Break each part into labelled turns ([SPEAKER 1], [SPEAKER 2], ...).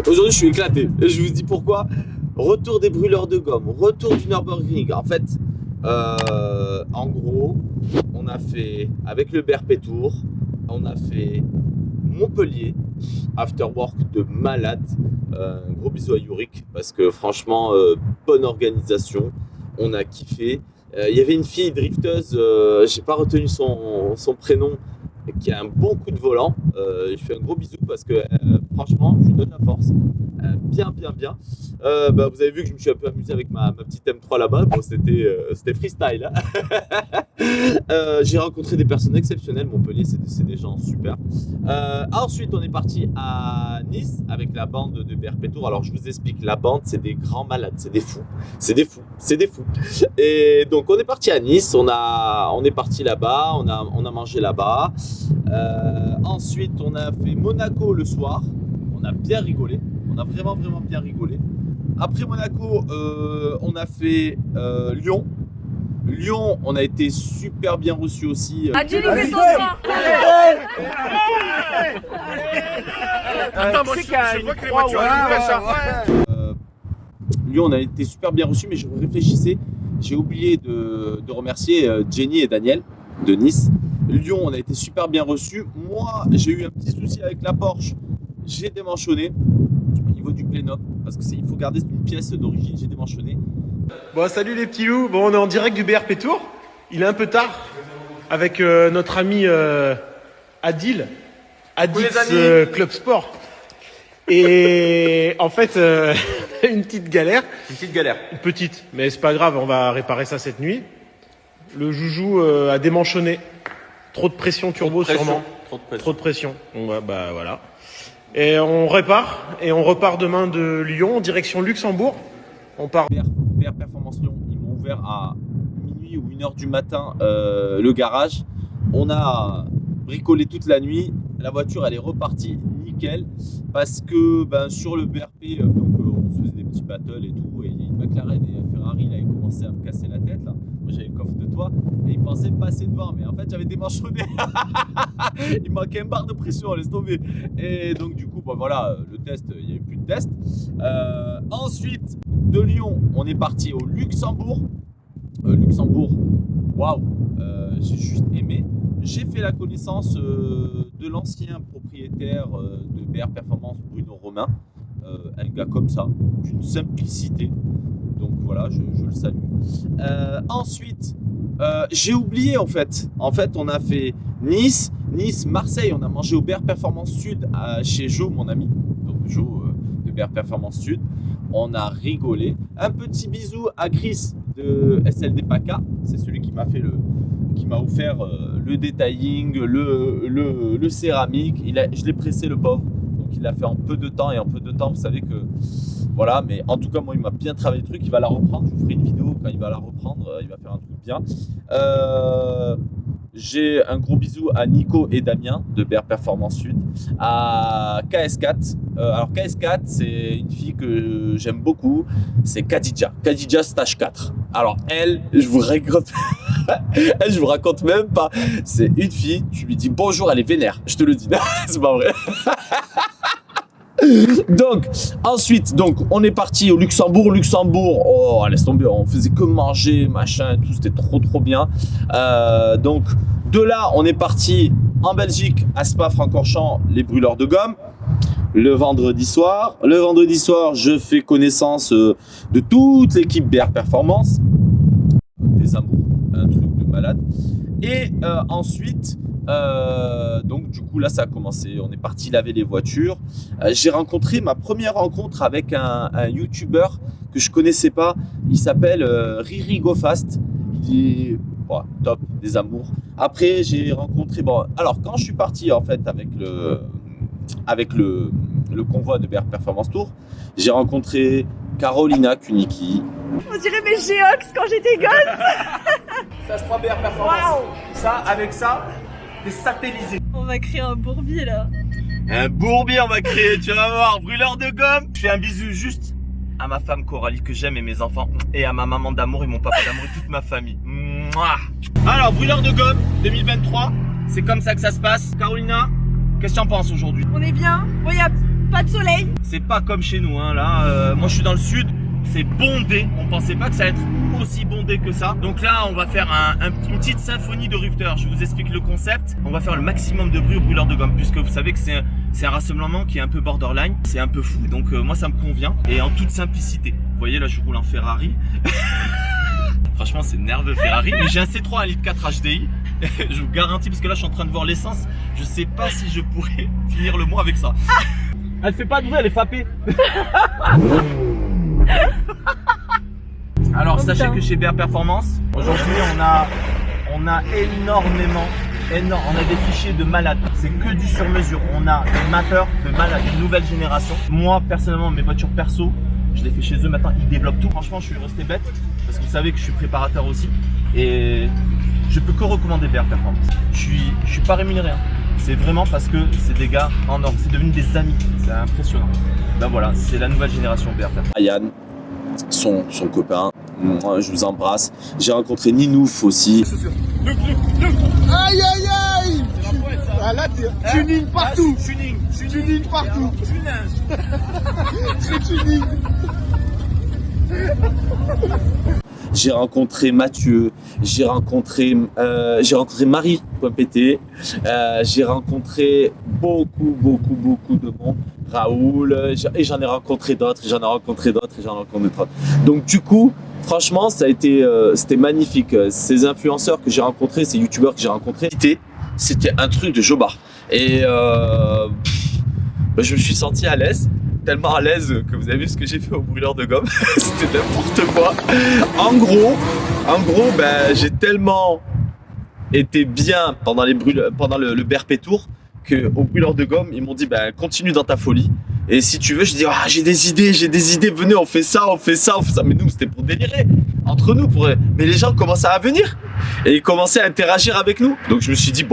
[SPEAKER 1] Aujourd'hui, je suis éclaté. Je vous dis pourquoi. Retour des brûleurs de gomme, retour du Nürburgring. En fait, en gros, on a fait avec le BRP Tour, on a fait Montpellier, after work de malade. Un gros bisou à Yurik parce que franchement, bonne organisation. On a kiffé. Il y avait une fille drifteuse, j'ai pas retenu son prénom, qui a un bon coup de volant. Je fais un gros bisou parce que franchement, je lui donne la force. Bien. Vous avez vu que je me suis un peu amusé avec ma petite M3 là-bas. Bon, c'était freestyle. Hein. J'ai rencontré des personnes exceptionnelles. Montpellier, c'est des gens super. Ensuite, on est parti à Nice avec la bande de BRP Tour. Alors, je vous explique, la bande, c'est des grands malades, c'est des fous. Et donc, on est parti à Nice. On est parti là-bas. On a mangé là-bas. Ensuite, on a fait Monaco le soir. On a bien rigolé. On a vraiment bien rigolé. Après Monaco, on a fait Lyon. Lyon, on a été super bien reçus aussi.
[SPEAKER 2] Adil, il fait son soir.
[SPEAKER 3] Attends, moi je vois que les voitures ça.
[SPEAKER 1] Lyon, on a été super bien reçus, mais je réfléchissais. J'ai oublié de remercier Jenny et Daniel de Nice. Lyon, on a été super bien reçus. Moi, j'ai eu un petit souci avec la Porsche. J'ai démanchonné au niveau du plénop parce qu'il faut garder une pièce d'origine. J'ai démanchonné.
[SPEAKER 4] Bon, salut les petits loups. Bon, on est en direct du BRP Tour. Il est un peu tard avec notre ami Adil Club Sport. Et en fait, une petite galère. Une petite, mais c'est pas grave, on va réparer ça cette nuit. Le joujou a démanchonné. Trop de pression turbo sûrement. Trop de pression. Bon, bah voilà. Et on répare et on repart demain de Lyon en direction Luxembourg. On part.
[SPEAKER 1] BR Performance Lyon, ils m'ont ouvert à minuit ou 1h du matin le garage. On a bricolé toute la nuit. La voiture, elle est repartie nickel parce que sur le BRP, on se faisait des petits battles et tout. Et une McLaren et un Ferrari, là, ils commençaient à me casser la tête. Là. Moi, j'avais le coffre de toit et ils pensaient passer devant. Mais en fait, j'avais démanchonné. Il manquait une barre de pression, laisse tomber. Et donc, du coup, voilà, le test, il n'y avait plus de test. Ensuite, de Lyon, on est parti au Luxembourg. Luxembourg, waouh, j'ai juste aimé. J'ai fait la connaissance de l'ancien propriétaire de BR Performance, Bruno Romain. Un gars comme ça, d'une simplicité. Donc voilà, je le salue. Ensuite, j'ai oublié en fait. En fait, on a fait Nice, Marseille. On a mangé au BR Performance Sud chez Jo, mon ami. Donc Jo de BR Performance Sud. On a rigolé. Un petit bisou à Chris de SLD PACA. C'est celui qui m'a offert le detailing, le céramique. Je l'ai pressé, le pauvre. Donc il l'a fait en peu de temps. Et en peu de temps, vous savez que voilà. Mais en tout cas, moi, il m'a bien travaillé le truc. Il va la reprendre. Je vous ferai une vidéo quand il va la reprendre. Il va faire un truc bien. J'ai un gros bisou à Nico et Damien de BR Performance Sud, à KS4. Alors KS4, c'est une fille que j'aime beaucoup, c'est Khadija Stage 4. Alors elle, je vous raconte même pas. C'est une fille, tu lui dis bonjour, elle est vénère. Je te le dis, c'est pas vrai. Donc, ensuite, on est parti au Luxembourg. Oh, laisse tomber, on faisait que manger, machin, tout, c'était trop bien. Donc, de là, on est parti en Belgique, à Spa-Francorchamps, les brûleurs de gomme. Le vendredi soir, je fais connaissance de toute l'équipe BR Performance. Des amours, un truc de malade. Et ensuite, donc du coup là ça a commencé, on est parti laver les voitures. J'ai rencontré ma première rencontre avec un YouTuber que je connaissais pas. Il s'appelle Riri Go Fast. Il est top, des amours. Après j'ai rencontré, alors quand je suis parti en fait avec le convoi de BR Performance Tour, j'ai rencontré Carolina Kuniki.
[SPEAKER 2] On dirait mes Géox quand j'étais gosse.
[SPEAKER 1] Ça, je prends BR Performance. Wow. Ça, avec ça, t'es satellisé.
[SPEAKER 2] On va créer un bourbier là.
[SPEAKER 1] Un bourbier, on va créer, tu vas voir, brûleur de gomme. Je fais un bisou juste à ma femme Coralie que j'aime et mes enfants, et à ma maman d'amour et mon papa d'amour et toute ma famille. Mouah. Alors, brûleur de gomme 2023, c'est comme ça que ça se passe. Carolina,
[SPEAKER 3] Qu'est-ce que tu en penses aujourd'hui?
[SPEAKER 2] On est bien. Bon, y a pas de soleil.
[SPEAKER 3] C'est pas comme chez nous, hein. Là, moi je suis dans le sud, c'est bondé. On pensait pas que ça allait être aussi bondé que ça. Donc là, on va faire une petite symphonie de rupteurs. Je vous explique le concept. On va faire le maximum de bruit au brûleur de gomme, puisque vous savez que c'est un rassemblement qui est un peu borderline. C'est un peu fou, donc moi ça me convient. Et en toute simplicité. Vous voyez, là je roule en Ferrari. Franchement, c'est nerveux Ferrari. Mais j'ai un C3 1.4 HDI. Je vous garantis, parce que là je suis en train de voir l'essence. Je sais pas si je pourrais finir le mois avec ça. Elle fait pas de bruit, elle est fappée. Alors sachez que chez BR Performance, aujourd'hui on a énormément, on a des fichiers de malades. C'est que du sur mesure. On a des mappeurs de malades, une nouvelle génération. Moi personnellement, mes voitures perso, je les fais chez eux maintenant. Ils développent tout. Franchement, je suis resté bête parce que vous savez que je suis préparateur aussi et je peux que recommander BR Performance. Je suis pas rémunéré. Hein. C'est vraiment parce que c'est des gars en or. C'est devenu des amis. C'est impressionnant. Ben voilà, c'est la nouvelle génération BR Performance.
[SPEAKER 1] Yann, son copain, moi, je vous embrasse. J'ai rencontré Ninouf aussi.
[SPEAKER 5] Aïe aïe aïe. Ah là, tuning partout. Tuning partout. C'est tuning.
[SPEAKER 1] J'ai rencontré Mathieu, j'ai rencontré Marie.pt, j'ai rencontré beaucoup de monde, Raoul, et j'en ai rencontré d'autres, Donc du coup, franchement, ça a été, c'était magnifique. Ces influenceurs que j'ai rencontrés, ces youtubeurs que j'ai rencontrés, c'était un truc de jobard. Et je me suis senti à l'aise. Tellement à l'aise que vous avez vu ce que j'ai fait au brûleur de gomme. C'était n'importe quoi. En gros, j'ai tellement été bien pendant le BRP Tour qu'au brûleur de gomme, ils m'ont dit continue dans ta folie. Et si tu veux, je dis j'ai des idées, venez, on fait ça. Mais nous, c'était pour délirer entre nous. Mais les gens commençaient à venir et ils commençaient à interagir avec nous. Donc je me suis dit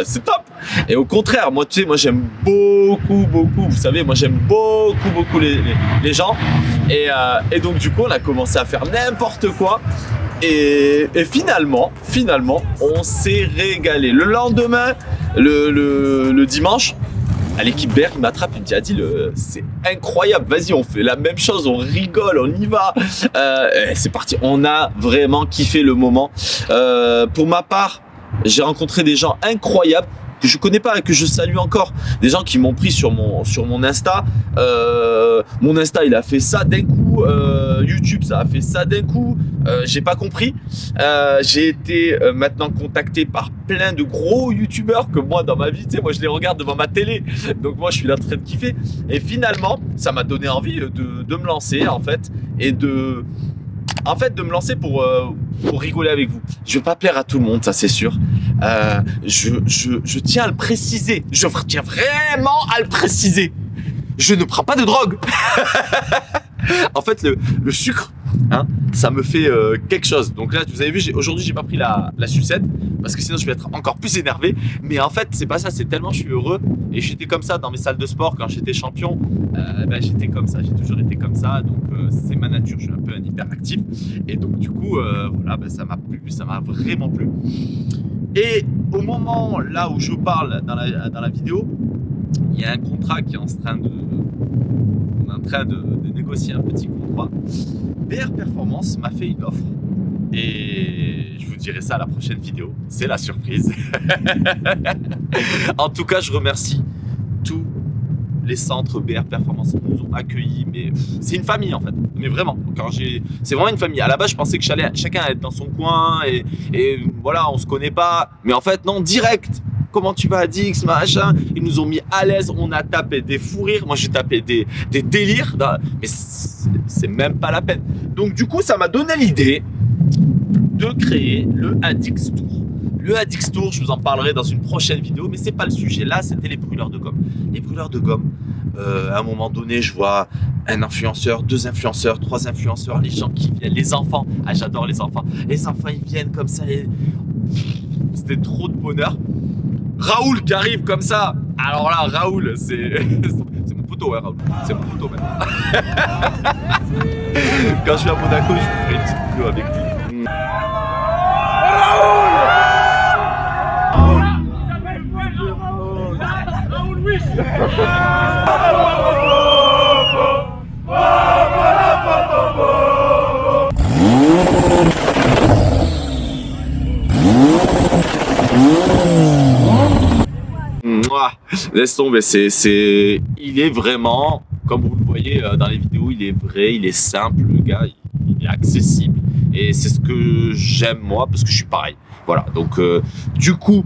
[SPEAKER 1] c'est top. Et au contraire, moi j'aime beaucoup. Vous savez, moi j'aime beaucoup les gens. Et donc du coup, on a commencé à faire n'importe quoi. Et finalement, on s'est régalé. Le lendemain, le dimanche, à l'équipe BR, il m'attrape, il me dit Adil, c'est incroyable, vas-y, on fait la même chose, on rigole, on y va. C'est parti, on a vraiment kiffé le moment. Pour ma part, j'ai rencontré des gens incroyables que je connais pas et que je salue encore. Des gens qui m'ont pris sur mon Insta. Mon Insta, il a fait ça d'un coup. YouTube, ça a fait ça d'un coup. J'ai pas compris. J'ai été maintenant contacté par plein de gros youtubeurs que moi, dans ma vie, moi je les regarde devant ma télé. Donc moi, je suis là en train de kiffer. Et finalement, ça m'a donné envie de me lancer en fait et de me lancer pour rigoler avec vous. Je vais pas plaire à tout le monde, ça c'est sûr. Je tiens à le préciser. Je tiens vraiment à le préciser. Je ne prends pas de drogue. En fait, le sucre, ça me fait quelque chose. Donc là, vous avez vu, aujourd'hui, j'ai pas pris la sucette parce que sinon, je vais être encore plus énervé. Mais en fait, c'est pas ça. C'est tellement je suis heureux et j'étais comme ça dans mes salles de sport quand j'étais champion. J'étais comme ça. J'ai toujours été comme ça. Donc c'est ma nature. Je suis un peu un hyperactif. Et donc du coup, ça m'a plu. Ça m'a vraiment plu. Et au moment là où je parle dans la vidéo, il y a un contrat qui est en train de négocier un petit contrat. BR Performance m'a fait une offre et je vous dirai ça à la prochaine vidéo. C'est la surprise. En tout cas, je remercie tous les centres BR Performance qui nous ont accueillis. Mais c'est une famille en fait. Mais vraiment, c'est vraiment une famille. À la base, je pensais que chacun allait être dans son coin et voilà, on se connaît pas. Mais en fait, non, direct. Comment tu vas, Dix, machin. Ils nous ont mis à l'aise, on a tapé des fous rires. Moi, j'ai tapé des délires. Mais c'est même pas la peine. Donc, du coup, ça m'a donné l'idée de créer le Adix Tour. Le Adix Tour, je vous en parlerai dans une prochaine vidéo, mais c'est pas le sujet. Là, c'était les brûleurs de gomme. Les brûleurs de gomme, à un moment donné, je vois un influenceur, 2 influenceurs, 3 influenceurs, les gens qui viennent, les enfants. Ah, j'adore les enfants. Les enfants, ils viennent comme ça. C'était trop de bonheur. Raoul qui arrive comme ça. Alors là, Raoul, c'est mon poteau, Raoul. C'est mon poteau maintenant. Quand je suis à Monaco, je vous ferai une petite vidéo avec lui. Raoul, Mouah, laisse tomber, il est vraiment, comme vous le voyez dans les vidéos, il est vrai, il est simple, le gars, il est accessible. Et c'est ce que j'aime moi, parce que je suis pareil. Voilà, donc du coup,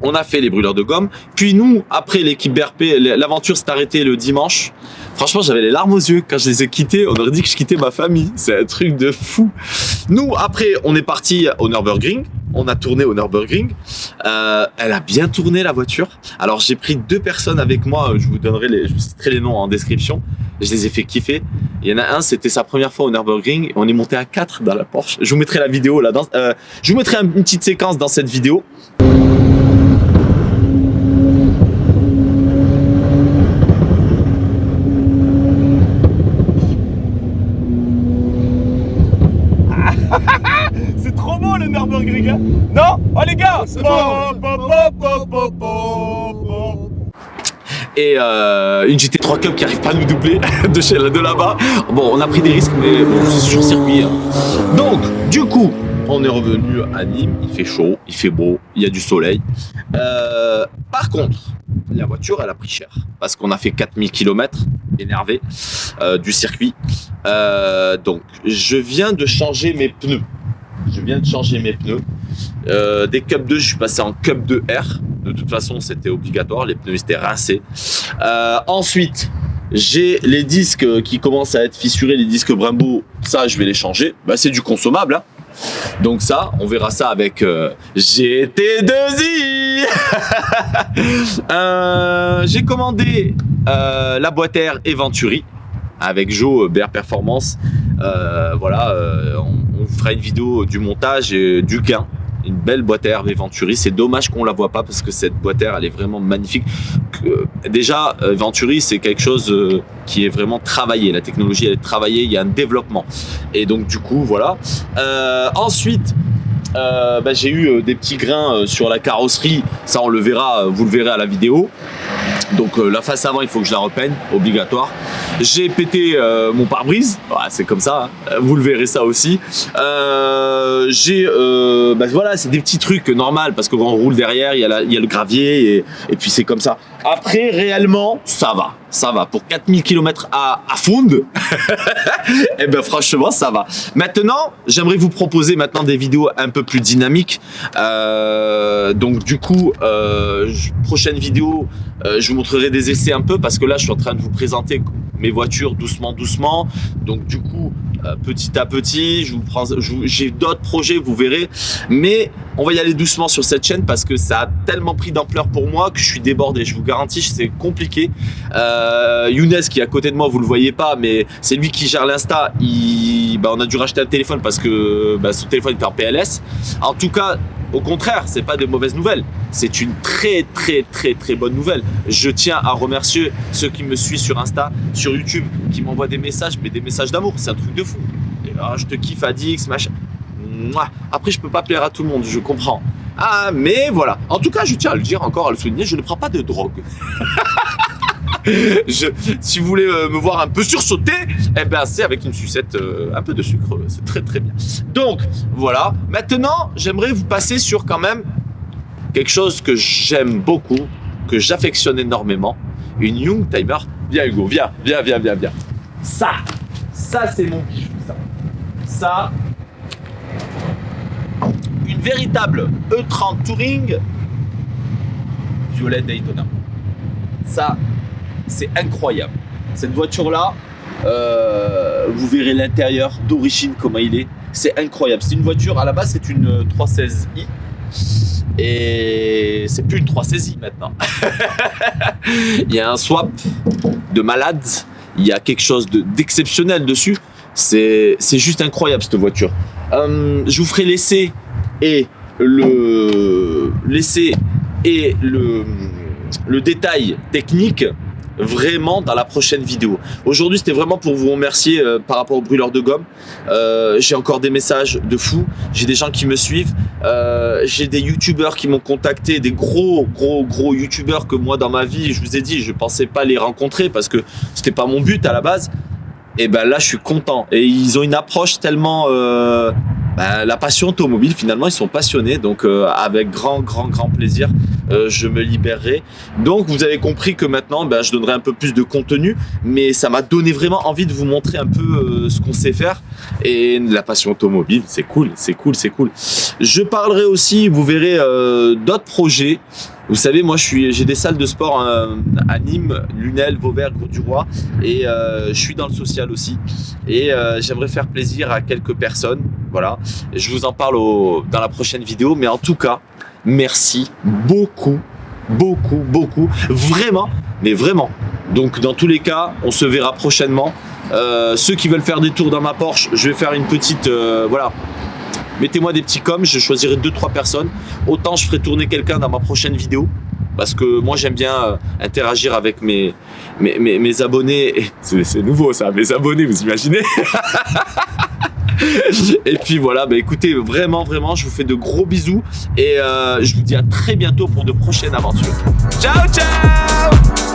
[SPEAKER 1] on a fait les brûleurs de gomme. Puis nous, après l'équipe BRP, l'aventure s'est arrêtée le dimanche. Franchement, j'avais les larmes aux yeux quand je les ai quittés. On aurait dit que je quittais ma famille. C'est un truc de fou. Nous, après, on est parti au Nürburgring. On a tourné au Nürburgring. Elle a bien tourné, la voiture. Alors, j'ai pris 2 personnes avec moi. Je vous citerai les noms en description. Je les ai fait kiffer. Il y en a un, c'était sa première fois au Nürburgring. On est monté à 4 dans la Porsche. Je vous mettrai la vidéo là. Je vous mettrai une petite séquence dans cette vidéo.
[SPEAKER 3] C'est trop beau le Nürburgring, hein? Non? Oh les gars!
[SPEAKER 1] Et une GT3 Cup qui arrive pas à nous doubler de là-bas. Bon, on a pris des risques, mais bon, c'est sur circuit. Hein. Donc, du coup, on est revenu à Nîmes. Il fait chaud, il fait beau, il y a du soleil. Par contre, la voiture, elle a pris cher. Parce qu'on a fait 4000 km énervé du circuit. Donc, je viens de changer mes pneus. Des Cup 2, je suis passé en Cup 2R. De toute façon, c'était obligatoire. Les pneus étaient rincés. Ensuite, j'ai les disques qui commencent à être fissurés, les disques Brembo. Ça, je vais les changer. Bah, c'est du consommable. Hein. Donc ça, on verra ça avec GT2i. J'ai commandé la boîte air et Venturi avec Joe BR Performance. Voilà, on fera une vidéo du montage et du gain. Une belle boîte air Venturi. C'est dommage qu'on la voit pas parce que cette boîte air, elle est vraiment magnifique. Déjà, Venturi, c'est quelque chose qui est vraiment travaillé. La technologie, elle est travaillée. Il y a un développement. Et donc, du coup, voilà. Ensuite, j'ai eu des petits grains sur la carrosserie. Ça, on le verra. Vous le verrez à la vidéo. Donc la face avant, il faut que je la repeigne, obligatoire. J'ai pété mon pare-brise, c'est comme ça, hein. Vous le verrez ça aussi. Voilà, c'est des petits trucs normaux parce que quand on roule derrière, il y a le gravier et puis c'est comme ça. Après, réellement, ça va. Pour 4000 km à fond, et ben franchement, ça va. Maintenant, j'aimerais vous proposer maintenant des vidéos un peu plus dynamiques. Donc du coup, prochaine vidéo, je vous montrerai des essais un peu parce que là, je suis en train de vous présenter mes voitures doucement. Donc du coup, petit à petit, j'ai d'autres projets, vous verrez. Mais on va y aller doucement sur cette chaîne parce que ça a tellement pris d'ampleur pour moi que je suis débordé. Je vous garantis, c'est compliqué. Younes qui est à côté de moi, vous le voyez pas, mais c'est lui qui gère l'Insta. On a dû racheter un téléphone parce que son téléphone était en PLS. En tout cas, au contraire, c'est pas de mauvaises nouvelles. C'est une très bonne nouvelle. Je tiens à remercier ceux qui me suivent sur Insta, sur YouTube, qui m'envoient des messages, mais des messages d'amour. C'est un truc de fou. Et là, je te kiffe Adix, machin. Après, je peux pas plaire à tout le monde, je comprends. Mais voilà. En tout cas, je tiens à le dire encore, à le souligner, je ne prends pas de drogue. Si vous voulez me voir un peu sursauter, c'est avec une sucette, un peu de sucre, c'est très bien. Donc voilà, maintenant j'aimerais vous passer sur quand même quelque chose que j'aime beaucoup, que j'affectionne énormément, une Youngtimer. Viens Hugo, viens. Ça c'est mon bijou, ça, une véritable E30 Touring violet Daytona. Ça, c'est incroyable. Cette voiture-là, vous verrez l'intérieur d'origine, comment il est. C'est incroyable. C'est une voiture, à la base, c'est une 316i. Et c'est plus une 316i maintenant. Il y a un swap de malade. Il y a quelque chose d'exceptionnel dessus. C'est juste incroyable, cette voiture. Je vous ferai l'essai et le détail technique vraiment dans la prochaine vidéo. Aujourd'hui, c'était vraiment pour vous remercier par rapport au brûleur de gomme. J'ai encore des messages de fous. J'ai des gens qui me suivent. J'ai des youtubeurs qui m'ont contacté, des gros youtubeurs que moi dans ma vie, je vous ai dit, je pensais pas les rencontrer parce que c'était pas mon but à la base. Et ben là, je suis content. Et ils ont une approche tellement la passion automobile, finalement, ils sont passionnés. Donc, avec grand plaisir, je me libérerai. Donc, vous avez compris que maintenant, je donnerai un peu plus de contenu. Mais ça m'a donné vraiment envie de vous montrer un peu ce qu'on sait faire. Et la passion automobile, c'est cool, c'est cool, c'est cool. Je parlerai aussi, vous verrez, d'autres projets. Vous savez, moi, j'ai des salles de sport à Nîmes, Lunel, Vauvert, Cour-du-Roi, et je suis dans le social aussi. Et j'aimerais faire plaisir à quelques personnes, voilà. Et je vous en parle dans la prochaine vidéo, mais en tout cas, merci beaucoup, vraiment, mais vraiment. Donc, dans tous les cas, on se verra prochainement. Ceux qui veulent faire des tours dans ma Porsche, je vais faire une petite, voilà. Mettez-moi des petits coms, je choisirai 2-3 personnes. Autant je ferai tourner quelqu'un dans ma prochaine vidéo. Parce que moi j'aime bien interagir avec mes abonnés. C'est nouveau ça, mes abonnés, vous imaginez? Et puis voilà, écoutez, vraiment, je vous fais de gros bisous. Et je vous dis à très bientôt pour de prochaines aventures. Ciao, ciao!